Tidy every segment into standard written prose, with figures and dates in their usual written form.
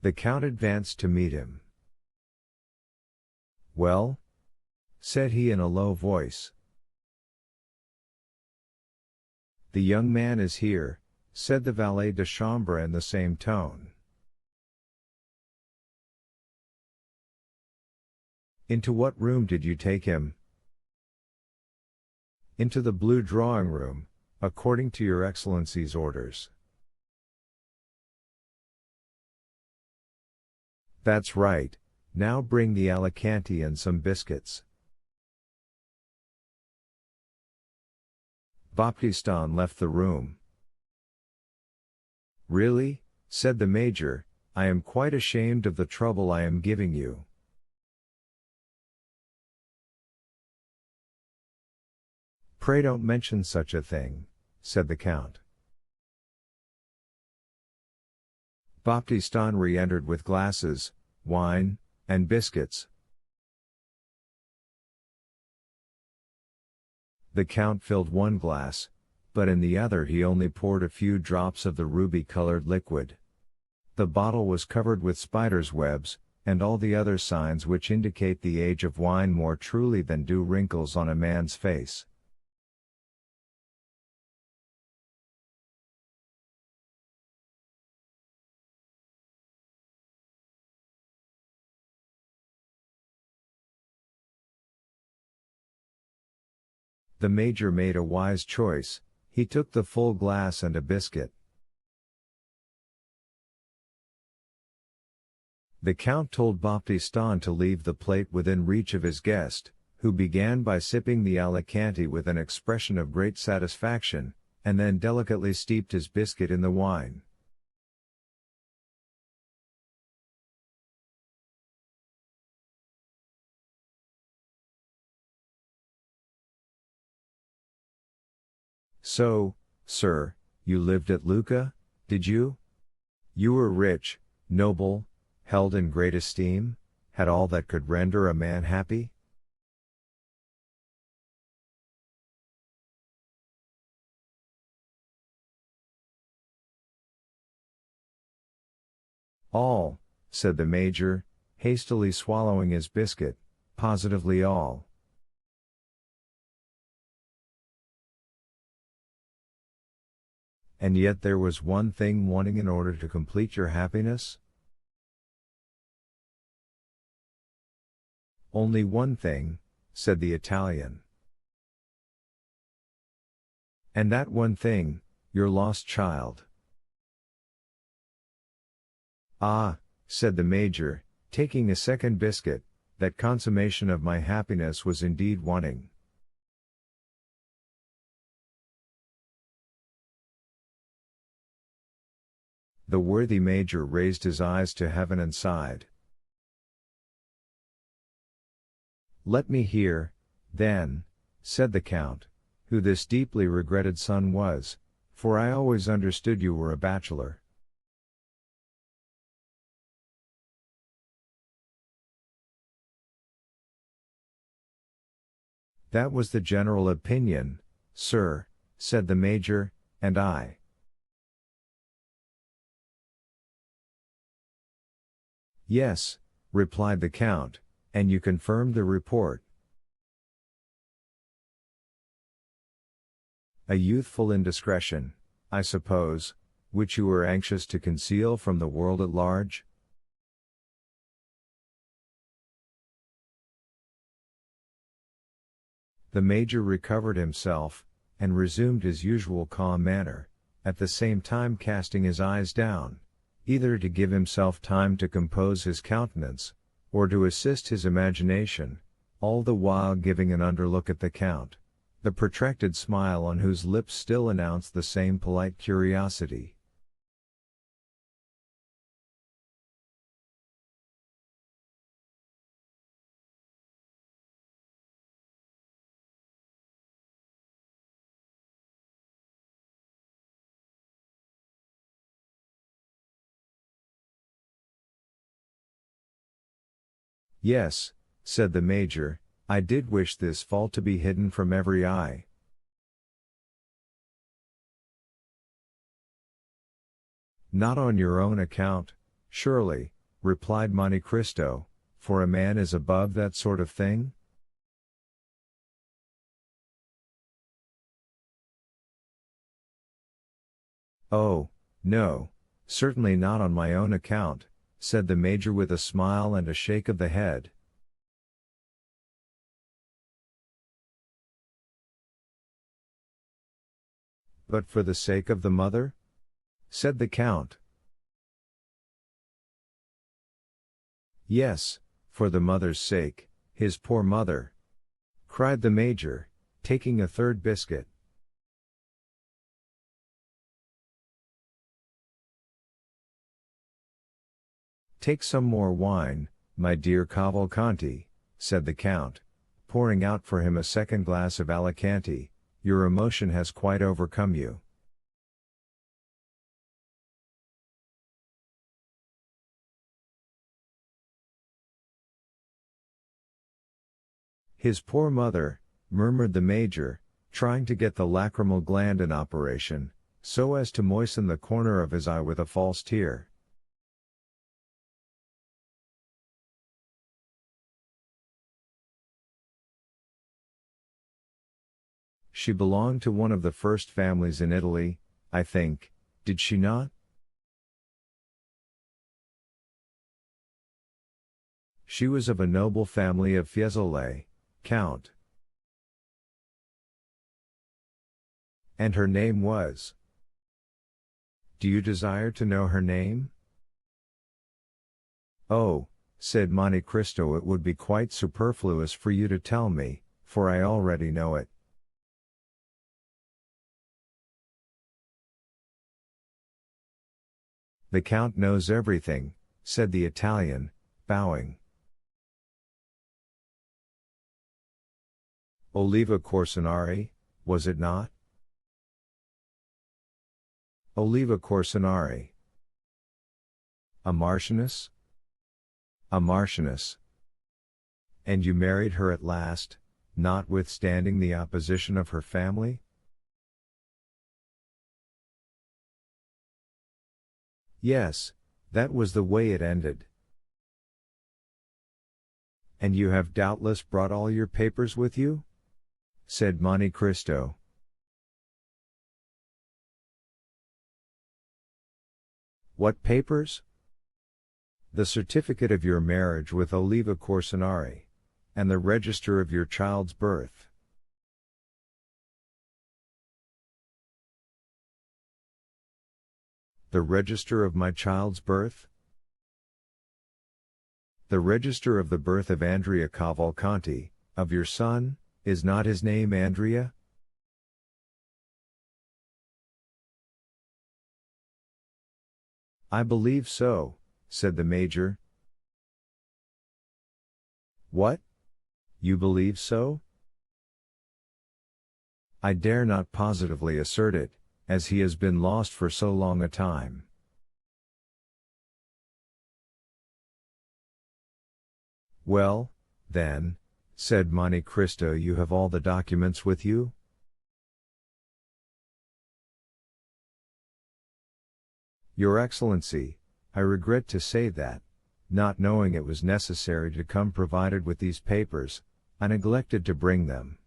The Count advanced to meet him. "Well?" said he in a low voice. "The young man is here," said the valet de chambre in the same tone. "Into what room did you take him?" "Into the blue drawing room, according to your Excellency's orders." "That's right, now bring the Alicante and some biscuits." Baptistin left the room. "Really," said the Major, "I am quite ashamed of the trouble I am giving you." "Pray don't mention such a thing," said the Count. Baptistin re-entered with glasses, wine, and biscuits. The Count filled one glass, but in the other he only poured a few drops of the ruby-colored liquid. The bottle was covered with spiders' webs, and all the other signs which indicate the age of wine more truly than do wrinkles on a man's face. The Major made a wise choice, he took the full glass and a biscuit. The Count told Baptistin to leave the plate within reach of his guest, who began by sipping the Alicante with an expression of great satisfaction, and then delicately steeped his biscuit in the wine. "So, sir, you lived at Lucca, did you? You were rich, noble, held in great esteem, had all that could render a man happy?" "All," said the Major, hastily swallowing his biscuit, "positively all." "And yet there was one thing wanting in order to complete your happiness?" "Only one thing," said the Italian. "And that one thing, your lost child." "Ah," said the Major, taking a second biscuit, "that consummation of my happiness was indeed wanting." The worthy Major raised his eyes to heaven and sighed. "Let me hear, then," said the Count, "who this deeply regretted son was, for I always understood you were a bachelor." "That was the general opinion, sir," said the Major, "and I." "Yes," replied the Count, "and you confirmed the report." "A youthful indiscretion, I suppose, which you were anxious to conceal from the world at large?" The Major recovered himself, and resumed his usual calm manner, at the same time casting his eyes down, either to give himself time to compose his countenance, or to assist his imagination, all the while giving an underlook at the Count, the protracted smile on whose lips still announced the same polite curiosity. "Yes," said the Major, "I did wish this fault to be hidden from every eye." "Not on your own account, Surely, replied Monte Cristo, for a man is above that sort of thing? Oh, no, certainly not on my own account, said the Major with a smile and a shake of the head. But for the sake of the mother? Said the Count. Yes, for the mother's sake, his poor mother, cried the Major, taking a third biscuit. Take some more wine, my dear Cavalcanti, said the Count, pouring out for him a second glass of Alicante. Your emotion has quite overcome you. His poor mother, murmured the Major, trying to get the lacrimal gland in operation, so as to moisten the corner of his eye with a false tear. She belonged to one of the first families in Italy, I think, did she not? She was of a noble family of Fiesole, Count. And her name was? Do you desire to know her name? Oh, said Monte Cristo, it would be quite superfluous for you to tell me, for I already know it. The Count knows everything, said the Italian, bowing. Oliva Corsinari, was it not? Oliva Corsinari. A marchioness? A marchioness. And you married her at last, notwithstanding the opposition of her family? Yes, that was the way it ended. And you have doubtless brought all your papers with you? Said Monte Cristo. What papers? The certificate of your marriage with Oliva Corsinari, and the register of your child's birth. The register of my child's birth? The register of the birth of Andrea Cavalcanti, of your son, is not his name Andrea? I believe so, said the Major. What? You believe so? I dare not positively assert it, as he has been lost for so long a time. Well, then, said Monte Cristo, you have all the documents with you? Your Excellency, I regret to say that, not knowing it was necessary to come provided with these papers, I neglected to bring them.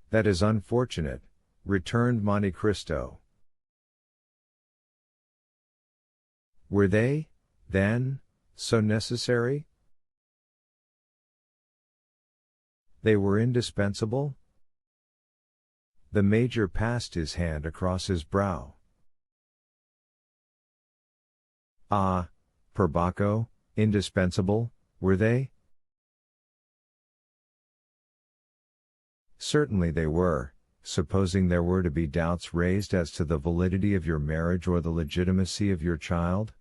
That is unfortunate, returned Monte Cristo. Were they, then, so necessary? They were indispensable? The Major passed his hand across his brow. Ah, perbacco, indispensable, were they? Certainly they were, supposing there were to be doubts raised as to the validity of your marriage or the legitimacy of your child?